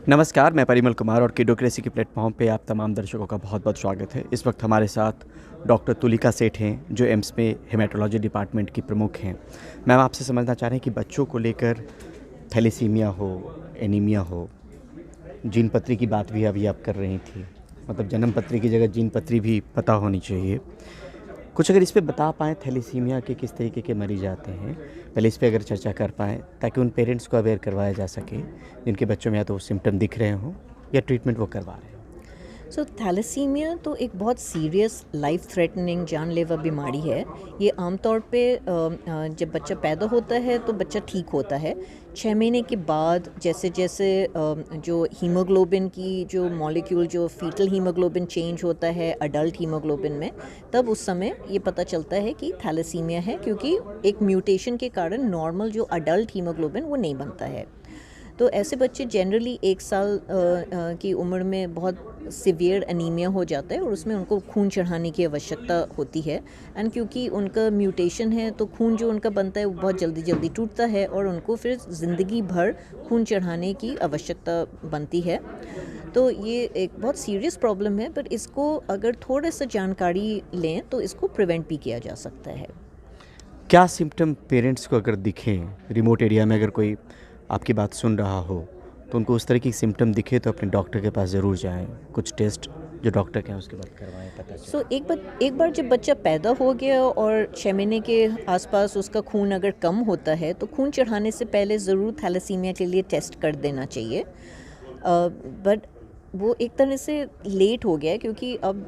नमस्कार, मैं परिमल कुमार और किडोक्रेसी की प्लेटफॉर्म पे आप तमाम दर्शकों का बहुत-बहुत स्वागत है। इस वक्त हमारे साथ डॉक्टर तुलिका सेठ हैं, जो एम्स में हेमेटोलॉजी डिपार्टमेंट की प्रमुख हैं। मैम, आपसे समझना चाह रहे हैं कि बच्चों को लेकर थैलेसीमिया हो, एनीमिया हो, जीन पत्री की बात भी अभी आप कर रही थी। मतलब जन्म पत्री की जगह जीन पत्री भी पता होनी चाहिए। कुछ अगर इस पे बता पाएँ थैलेसीमिया के किस तरीके के मरीज़ आते हैं, पहले इस पे अगर चर्चा कर पाएँ ताकि उन पेरेंट्स को अवेयर करवाया जा सके, जिनके बच्चों में या तो सिम्पटम दिख रहे हों या ट्रीटमेंट वो करवा रहे हों। सो थैलेसीमिया तो एक बहुत सीरियस लाइफ थ्रेटनिंग जानलेवा बीमारी है। ये आमतौर पे जब बच्चा पैदा होता है तो बच्चा ठीक होता है। 6 महीने के बाद जैसे जैसे जो हीमोग्लोबिन की जो मॉलिक्यूल जो फीटल हीमोग्लोबिन चेंज होता है अडल्ट हीमोग्लोबिन में, तब उस समय ये पता चलता है कि थैलेसीमिया है, क्योंकि एक म्यूटेशन के कारण नॉर्मल जो अडल्ट हीमोग्लोबिन वो नहीं बनता है। तो ऐसे बच्चे जनरली 1 साल की उम्र में बहुत सिवियर एनीमिया हो जाता है और उसमें उनको खून चढ़ाने की आवश्यकता होती है। एंड क्योंकि उनका म्यूटेशन है तो खून जो उनका बनता है वो बहुत जल्दी जल्दी टूटता है और उनको फिर ज़िंदगी भर खून चढ़ाने की आवश्यकता बनती है। तो ये एक बहुत सीरियस प्रॉब्लम है, पर इसको अगर थोड़ा सा जानकारी लें तो इसको प्रिवेंट भी किया जा सकता है। क्या सिम्पटम पेरेंट्स को अगर दिखें, रिमोट एरिया में अगर कोई आपकी बात सुन रहा हो, तो उनको उस तरह की सिम्पटम दिखे तो अपने डॉक्टर के पास ज़रूर जाएँ। कुछ टेस्ट जो डॉक्टर के हैं उसके बाद करवाएँ, पता चले। सो एक बार जब बच्चा पैदा हो गया और 6 महीने के आसपास उसका खून अगर कम होता है तो खून चढ़ाने से पहले ज़रूर थैलेसीमिया के लिए टेस्ट कर देना चाहिए। बट वो एक तरह से लेट हो गया है, क्योंकि अब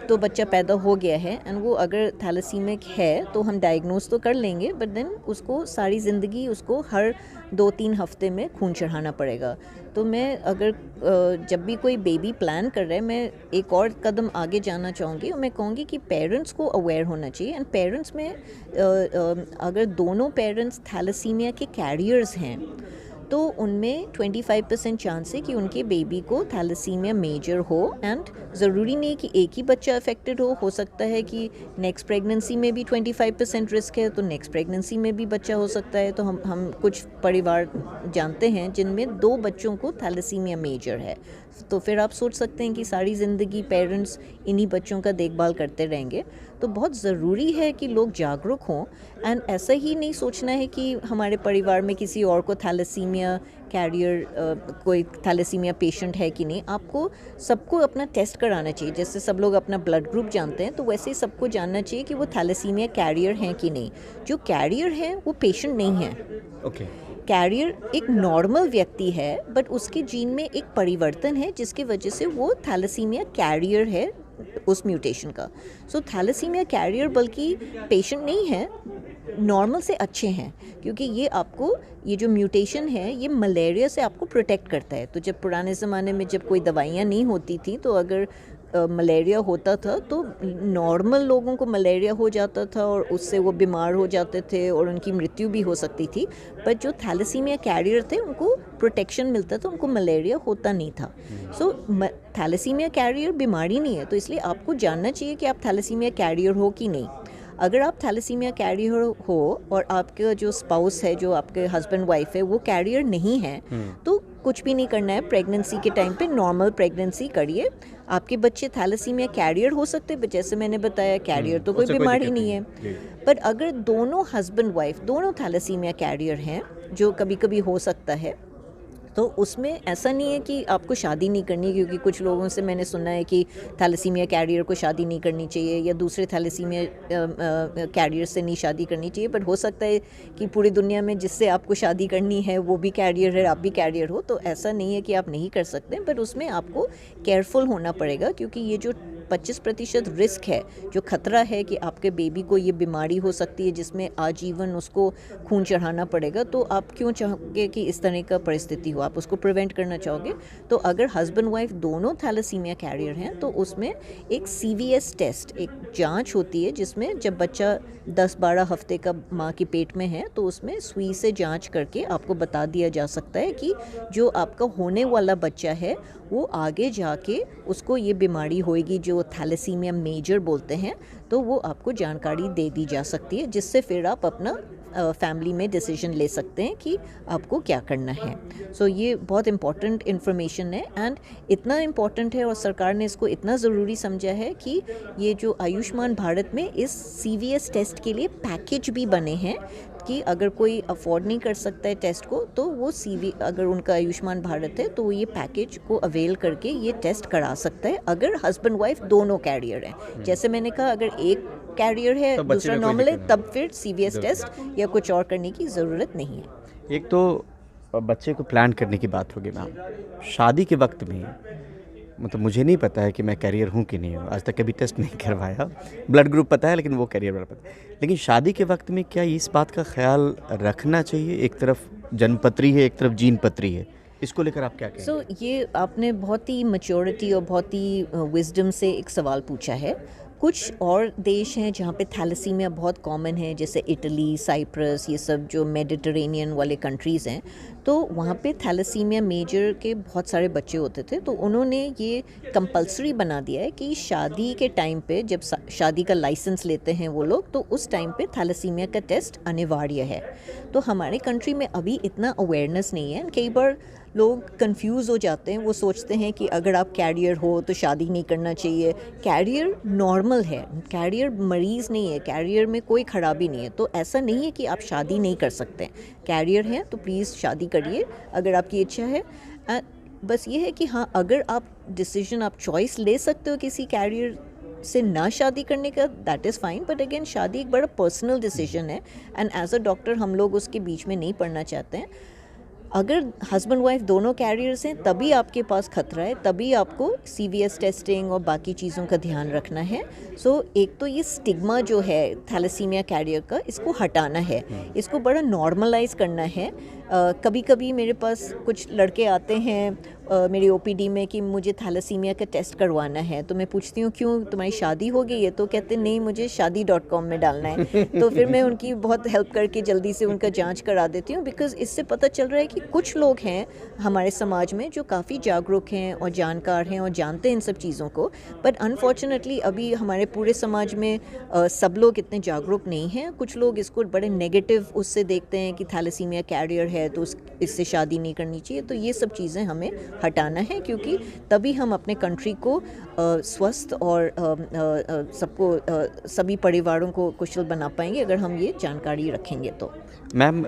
तो बच्चा पैदा हो गया है एंड वो अगर थैलेसीमिक है तो हम डायग्नोस तो कर लेंगे, बट देन उसको सारी ज़िंदगी उसको हर 2-3 हफ्ते में खून चढ़ाना पड़ेगा। तो मैं अगर जब भी कोई बेबी प्लान कर रहा है, मैं एक और कदम आगे जाना चाहूँगी और मैं कहूँगी कि पेरेंट्स को अवेयर होना चाहिए। एंड पेरेंट्स में अगर दोनों पेरेंट्स थैलेसीमिया के कैरियर्स हैं तो उनमें 25% चांस है कि उनके बेबी को थैलेसीमिया मेजर हो। एंड ज़रूरी नहीं कि एक ही बच्चा अफेक्टेड हो सकता है कि नेक्स्ट प्रेगनेंसी में भी 25% रिस्क है, तो नेक्स्ट प्रेगनेंसी में भी बच्चा हो सकता है। तो हम कुछ परिवार जानते हैं जिनमें 2 बच्चों को थैलेसीमिया मेजर है, तो फिर आप सोच सकते हैं कि सारी ज़िंदगी पेरेंट्स इन्हीं बच्चों का देखभाल करते रहेंगे। तो बहुत ज़रूरी है कि लोग जागरूक हों। एंड ऐसा ही नहीं सोचना है कि हमारे परिवार में किसी और को थैलेसीमिया कैरियर कोई थैलेसीमिया पेशेंट है कि नहीं। आपको सबको अपना टेस्ट कराना चाहिए। जैसे सब लोग अपना ब्लड ग्रुप जानते हैं, तो वैसे ही सबको जानना चाहिए कि वो थैलेसीमिया कैरियर हैं कि नहीं। जो कैरियर हैं वो पेशेंट नहीं हैं। ओके। कैरियर एक नॉर्मल व्यक्ति है, बट उसके जीन में एक परिवर्तन है जिसकी वजह से वो थैलेसीमिया कैरियर है उस म्यूटेशन का। सो थैलेसीमिया कैरियर बल्कि पेशेंट नहीं है, नॉर्मल से अच्छे हैं, क्योंकि ये जो म्यूटेशन है ये मलेरिया से आपको प्रोटेक्ट करता है। तो जब पुराने ज़माने में जब कोई दवाइयाँ नहीं होती थी, तो अगर मलेरिया होता था तो नॉर्मल लोगों को मलेरिया हो जाता था और उससे वो बीमार हो जाते थे और उनकी मृत्यु भी हो सकती थी। पर जो थैलेसीमिया कैरियर थे उनको प्रोटेक्शन मिलता था, उनको मलेरिया होता नहीं था। सो थैलेसीमिया कैरियर बीमारी नहीं है, तो इसलिए आपको जानना चाहिए कि आप थैलेसीमिया कैरियर हो कि नहीं। अगर आप थैलेसीमिया कैरियर हो और आपका जो स्पाउस है, जो आपके हस्बैंड वाइफ है, वो कैरियर नहीं है, तो कुछ भी नहीं करना है। प्रेगनेंसी के टाइम पे नॉर्मल प्रेगनेंसी करिए। आपके बच्चे थैलेसीमिया कैरियर हो सकते हैं, जैसे मैंने बताया कैरियर तो कोई उससे कोई बीमारी दिक्कत नहीं नहीं है। है। जी। पर अगर दोनों हस्बैंड वाइफ दोनों थैलेसीमिया कैरियर हैं, जो कभी कभी हो सकता है, तो उसमें ऐसा नहीं है कि आपको शादी नहीं करनी, क्योंकि कुछ लोगों से मैंने सुना है कि थैलेसीमिया कैरियर को शादी नहीं करनी चाहिए या दूसरे थैलेसीमिया कैरियर से नहीं शादी करनी चाहिए। पर हो सकता है कि पूरी दुनिया में जिससे आपको शादी करनी है वो भी कैरियर है, आप भी कैरियर हो, तो ऐसा नहीं है कि आप नहीं कर सकते। पर उसमें आपको केयरफुल होना पड़ेगा, क्योंकि ये जो 25% रिस्क है, जो खतरा है कि आपके बेबी को ये बीमारी हो सकती है जिसमें आजीवन उसको खून चढ़ाना पड़ेगा, तो आप क्यों चाहोगे कि इस तरह का परिस्थिति हो, आप उसको प्रिवेंट करना चाहोगे। तो अगर हस्बैंड वाइफ दोनों थैलेसीमिया कैरियर हैं तो उसमें एक CVS टेस्ट, एक जांच होती है जिसमें जब बच्चा 10-12 हफ्ते का माँ के पेट में है तो उसमें सुई से जांच करके आपको बता दिया जा सकता है कि जो आपका होने वाला बच्चा है वो आगे जाके उसको ये बीमारी होएगी जो थैलेसीमिया मेजर बोलते हैं। तो वो आपको जानकारी दे दी जा सकती है, जिससे फिर आप अपना फैमिली में डिसीजन ले सकते हैं कि आपको क्या करना है। सो ये बहुत इम्पॉर्टेंट इन्फॉर्मेशन है, एंड इतना इम्पॉर्टेंट है और सरकार ने इसको इतना ज़रूरी समझा है कि ये जो आयुष्मान भारत में इस CVS टेस्ट के लिए पैकेज भी बने हैं कि अगर कोई अफोर्ड नहीं कर सकता है टेस्ट को, तो वो अगर उनका आयुष्मान भारत है तो वो ये पैकेज को अवेल करके ये टेस्ट करा सकता है अगर हस्बैंड वाइफ दोनों कैरियर हैं। जैसे मैंने कहा, अगर एक कैरियर है दूसरा नॉर्मल है, तब फिर CVS टेस्ट या कुछ और करने की ज़रूरत नहीं है। एक तो बच्चे को प्लान करने की बात होगी मैम, शादी के वक्त में मतलब मुझे नहीं पता है कि मैं कैरियर हूँ कि नहीं हूँ, आज तक कभी टेस्ट नहीं करवाया, ब्लड ग्रुप पता है लेकिन वो कैरियर वाला पता है। लेकिन शादी के वक्त में क्या इस बात का ख्याल रखना चाहिए? एक तरफ जन्मपत्री है, एक तरफ जीन पत्री है, इसको लेकर आप क्या कहेंगे? ये आपने बहुत ही मैच्योरिटी और बहुत ही विजडम से एक सवाल पूछा है। कुछ और देश हैं जहाँ पे थैलेसीमिया बहुत कॉमन है, जैसे इटली, साइप्रस, ये सब जो मेडिटरेनियन वाले कंट्रीज़ हैं, तो वहाँ पे थैलेसीमिया मेजर के बहुत सारे बच्चे होते थे। तो उन्होंने ये कंपलसरी बना दिया है कि शादी के टाइम पे, जब शादी का लाइसेंस लेते हैं वो लोग, तो उस टाइम पे थैलेसीमिया का टेस्ट अनिवार्य है। तो हमारे कंट्री में अभी इतना अवेयरनेस नहीं है। कई बार लोग कंफ्यूज हो जाते हैं, वो सोचते हैं कि अगर आप कैरियर हो तो शादी नहीं करना चाहिए। कैरियर नॉर्मल है, कैरियर मरीज़ नहीं है, कैरियर में कोई खराबी नहीं है। तो ऐसा नहीं है कि आप शादी नहीं कर सकते। कैरियर है तो प्लीज़ शादी करिए अगर आपकी इच्छा है। बस ये है कि हाँ, अगर आप डिसीजन, आप चॉइस ले सकते हो किसी कैरियर से ना शादी करने का, that is fine. But again, शादी एक बड़ा पर्सनल डिसीजन है, एंड एज अ डॉक्टर हम लोग उसके बीच में नहीं पड़ना चाहते हैं। अगर हस्बैंड वाइफ दोनों कैरियर्स हैं तभी आपके पास खतरा है, तभी आपको CVS टेस्टिंग और बाकी चीज़ों का ध्यान रखना है। एक तो ये स्टिग्मा जो है थैलेसीमिया कैरियर का, इसको हटाना है, इसको बड़ा नॉर्मलाइज करना है। कभी कभी मेरे पास कुछ लड़के आते हैं मेरी OPD में कि मुझे थैलेसीमिया का टेस्ट करवाना है। तो मैं पूछती हूँ, क्यों, तुम्हारी शादी हो गई है? तो कहते नहीं, मुझे शादी.com में डालना है। तो फिर मैं उनकी बहुत हेल्प करके जल्दी से उनका जांच करा देती हूँ, बिकॉज इससे पता चल रहा है कि कुछ लोग हैं हमारे समाज में जो काफ़ी जागरूक हैं और जानकार हैं और जानते हैं इन सब चीज़ों को। बट अनफॉर्चुनेटली अभी हमारे पूरे समाज में सब लोग इतने जागरूक नहीं हैं। कुछ लोग इसको बड़े नेगेटिव उससे देखते हैं कि थैलेसीमिया कैरियर है तो इससे शादी नहीं करनी चाहिए। तो ये सब चीज़ें हमें हटाना है, क्योंकि तभी हम अपने कंट्री को स्वस्थ और सबको सभी परिवारों को कुशल बना पाएंगे अगर हम ये जानकारी रखेंगे तो। मैम,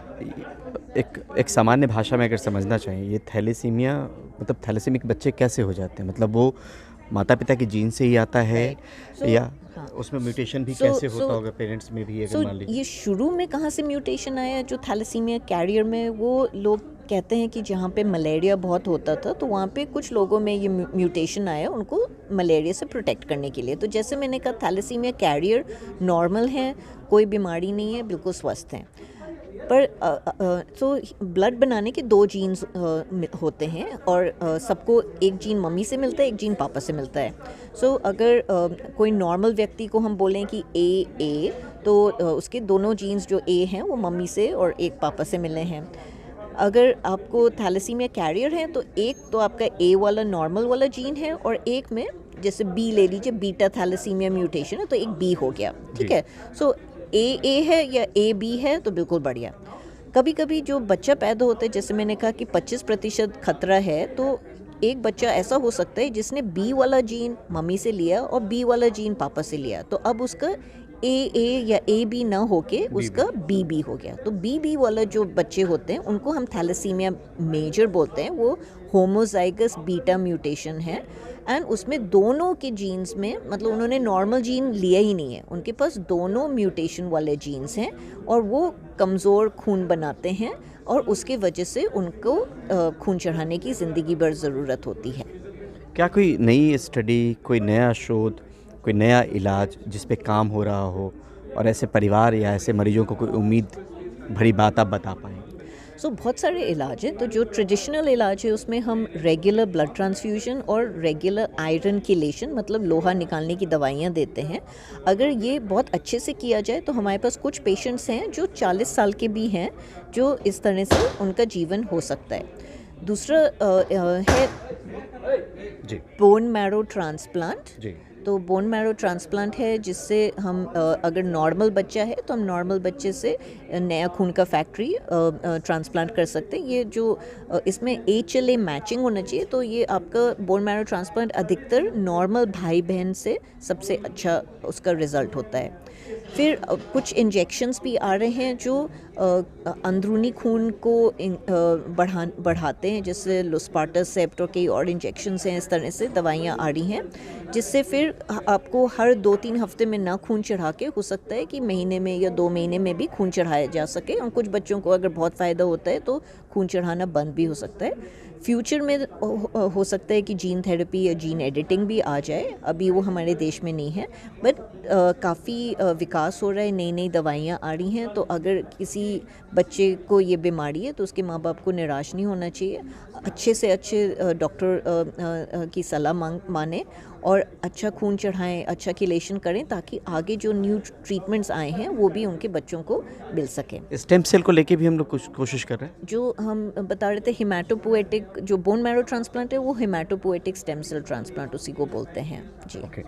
एक सामान्य भाषा में अगर समझना चाहें, ये थैलेसीमिया मतलब थैलेसीमिक बच्चे कैसे हो जाते हैं? मतलब वो माता पिता के जीन से ही आता है या उसमें म्यूटेशन भी कैसे होता होगा पेरेंट्स में भी, अगर मान लीजिए? ये शुरू में कहाँ से म्यूटेशन आया जो थैलेसीमिया कैरियर में? वो लोग कहते हैं कि जहाँ पे मलेरिया बहुत होता था तो वहाँ पे कुछ लोगों में ये म्यूटेशन आया उनको मलेरिया से प्रोटेक्ट करने के लिए। तो जैसे मैंने कहा, थैलेसीमिया कैरियर नॉर्मल है, कोई बीमारी नहीं है, बिल्कुल स्वस्थ हैं। पर ब्लड बनाने के 2 जीन्स होते हैं और सबको एक जीन मम्मी से मिलता है, एक जीन पापा से मिलता है। अगर कोई नॉर्मल व्यक्ति को हम बोलें कि A तो उसके दोनों जीन्स जो A हैं वो मम्मी से और एक पापा से मिले हैं। अगर आपको थैलेसीमिया कैरियर है तो एक तो आपका A वाला नॉर्मल वाला जीन है और एक में, जैसे B ले लीजिए, बीटा थैलेसीमिया म्यूटेशन है तो एक B हो गया, ठीक है। A है या AB है तो बिल्कुल बढ़िया। कभी कभी जो बच्चा पैदा होता है, जैसे मैंने कहा कि 25% खतरा है, तो एक बच्चा ऐसा हो सकता है जिसने B वाला जीन मम्मी से लिया और B वाला जीन पापा से लिया, तो अब उसका AA या AB ना होके उसका BB हो गया। तो BB वाला जो बच्चे होते हैं उनको हम थैलेसीमिया मेजर बोलते हैं। वो होमोजाइगस बीटा म्यूटेशन है, एंड उसमें दोनों के जीन्स में, मतलब उन्होंने नॉर्मल जीन लिया ही नहीं है, उनके पास दोनों म्यूटेशन वाले जीन्स हैं और वो कमज़ोर खून बनाते हैं और उसके वजह से उनको खून चढ़ाने की ज़िंदगी भर ज़रूरत होती है। क्या कोई नई स्टडी, कोई नया शोध, कोई नया इलाज जिस पे काम हो रहा हो और ऐसे परिवार या ऐसे मरीजों को कोई उम्मीद भरी बात आप बता पाएँ? बहुत सारे इलाज हैं। तो जो ट्रेडिशनल इलाज है उसमें हम रेगुलर ब्लड ट्रांसफ्यूजन और रेगुलर आयरन किलेशन, मतलब लोहा निकालने की दवाइयाँ देते हैं। अगर ये बहुत अच्छे से किया जाए तो हमारे पास कुछ पेशेंट्स हैं जो 40 साल के भी हैं, जो इस तरह से उनका जीवन हो सकता है। दूसरा है बोन मैरो ट्रांसप्लांट। तो बोन मैरो ट्रांसप्लांट है, जिससे हम अगर नॉर्मल बच्चा है तो हम नॉर्मल बच्चे से नया खून का फैक्ट्री ट्रांसप्लांट कर सकते हैं। ये जो इसमें HLA मैचिंग होना चाहिए, तो ये आपका बोन मैरो ट्रांसप्लांट अधिकतर नॉर्मल भाई बहन से सबसे अच्छा उसका रिज़ल्ट होता है। फिर कुछ इंजेक्शंस भी आ रहे हैं जो अंदरूनी खून को बढ़ाते हैं, जैसे लुस्पार्टासेप्ट और कई और इंजेक्शंस हैं, इस तरह से दवाइयाँ आ रही हैं, जिससे फिर आपको हर 2-3 हफ्ते में ना खून चढ़ा के, हो सकता है कि महीने में या 2 महीने में भी खून चढ़ाया जा सके। और कुछ बच्चों को अगर बहुत फ़ायदा होता है तो खून चढ़ाना बंद भी हो सकता है। फ्यूचर में हो सकता है कि जीन थेरेपी या जीन एडिटिंग भी आ जाए, अभी वो हमारे देश में नहीं है, बट काफ़ी विकास हो रहा है, नई नई दवाइयाँ आ रही हैं। तो अगर किसी बच्चे को ये बीमारी है तो उसके माँ बाप को निराश नहीं होना चाहिए, अच्छे से अच्छे डॉक्टर की सलाह माने और अच्छा खून चढ़ाएं, अच्छा किलेशन करें, ताकि आगे जो न्यू ट्रीटमेंट्स आए हैं वो भी उनके बच्चों को मिल सकें। स्टेम सेल को लेके भी हम लोग कुछ कोशिश कर रहे हैं। जो हम बता रहे थे हिमेटोपोएटिक, जो बोन मैरो ट्रांसप्लांट है वो हिमेटोपोएटिक स्टेम सेल ट्रांसप्लांट उसी को बोलते हैं जी। ओके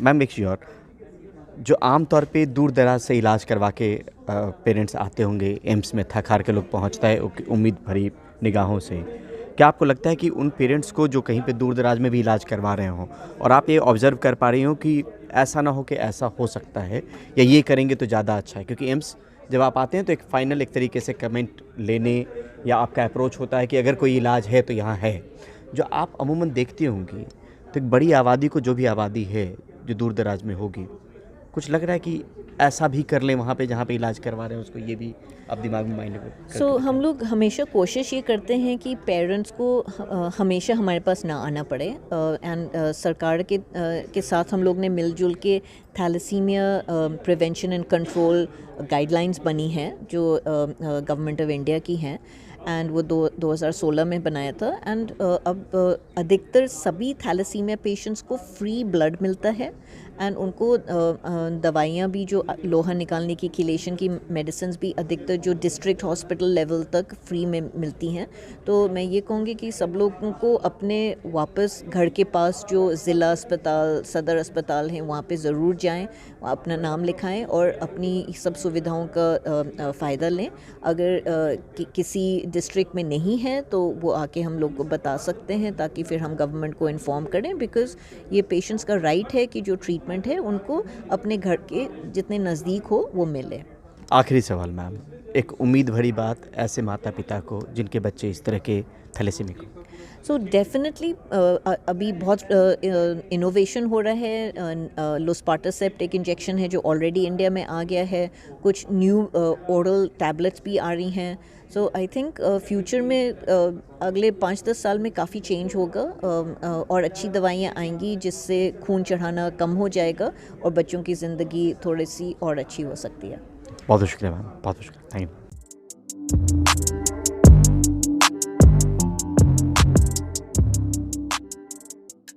मैम, एक चीज़ और, जो आम तौर पे दूर दराज से इलाज करवा के पेरेंट्स आते होंगे एम्स में, थक हार के लोग पहुंचता है उम्मीद भरी निगाहों से, क्या आपको लगता है कि उन पेरेंट्स को जो कहीं पे दूर दराज में भी इलाज करवा रहे हों, और आप ये ऑब्ज़र्व कर पा रही हो कि ऐसा ना हो कि ऐसा हो सकता है या ये करेंगे तो ज़्यादा अच्छा है? क्योंकि एम्स जब आप आते हैं तो एक फ़ाइनल एक तरीके से कमेंट लेने या आपका अप्रोच होता है कि अगर कोई इलाज है तो यहाँ है। जो आप अमूमन देखती होंगी, तो एक बड़ी आबादी को, जो भी आबादी है जो दूर दराज में होगी, कुछ लग रहा है कि ऐसा भी कर लें वहाँ पे जहाँ पे इलाज करवा रहे हैं उसको, ये भी आप दिमाग में माइंड में हम लोग हमेशा कोशिश ये करते हैं कि पेरेंट्स को हमेशा हमारे पास ना आना पड़े, एंड सरकार के साथ हम लोग ने मिलजुल के thalassemia prevention and control guidelines बनी हैं, जो गवर्नमेंट ऑफ इंडिया की हैं, एंड वो 2016 में बनाया था। एंड अब अधिकतर सभी थैलेसीमिया पेशेंट्स को फ्री ब्लड मिलता है, एंड उनको दवाइयाँ भी, जो लोहा निकालने की किलेशन की मेडिसिन्स भी अधिकतर जो डिस्ट्रिक्ट हॉस्पिटल लेवल तक फ्री में मिलती हैं। तो मैं ये कहूँगी कि सब लोगों को अपने वापस घर के पास जो ज़िला अस्पताल, सदर अस्पताल हैं, वहाँ पे ज़रूर जाएं, अपना नाम लिखाएं और अपनी सब सुविधाओं का फ़ायदा लें। अगर किसी डिस्ट्रिक्ट में नहीं है तो वो आके हम लोग को बता सकते हैं, ताकि फिर हम गवर्नमेंट को इन्फॉर्म करें, बिकॉज़ ये पेशेंट्स का राइट है कि जो ट्रीटमेंट है उनको अपने घर के जितने नज़दीक हो वो मिले। आखिरी सवाल मैम, एक उम्मीद भरी बात ऐसे माता पिता को जिनके बच्चे इस तरह के थैलेसीमिक हो। सो डेफिनेटली अभी बहुत इनोवेशन हो रहा है। लुस्पार्टासेप्ट एक इंजेक्शन है जो ऑलरेडी इंडिया में आ गया है, कुछ न्यू ओरल टैबलेट्स भी आ रही हैं। सो आई थिंक फ्यूचर में अगले 5-10 साल में काफ़ी चेंज होगा, और अच्छी दवाइयाँ आएंगी जिससे खून चढ़ाना कम हो जाएगा और बच्चों की ज़िंदगी थोड़ी सी और अच्छी हो सकती है। बहुत शुक्रिया मैम, बहुत शुक्रिया, थैंक यू।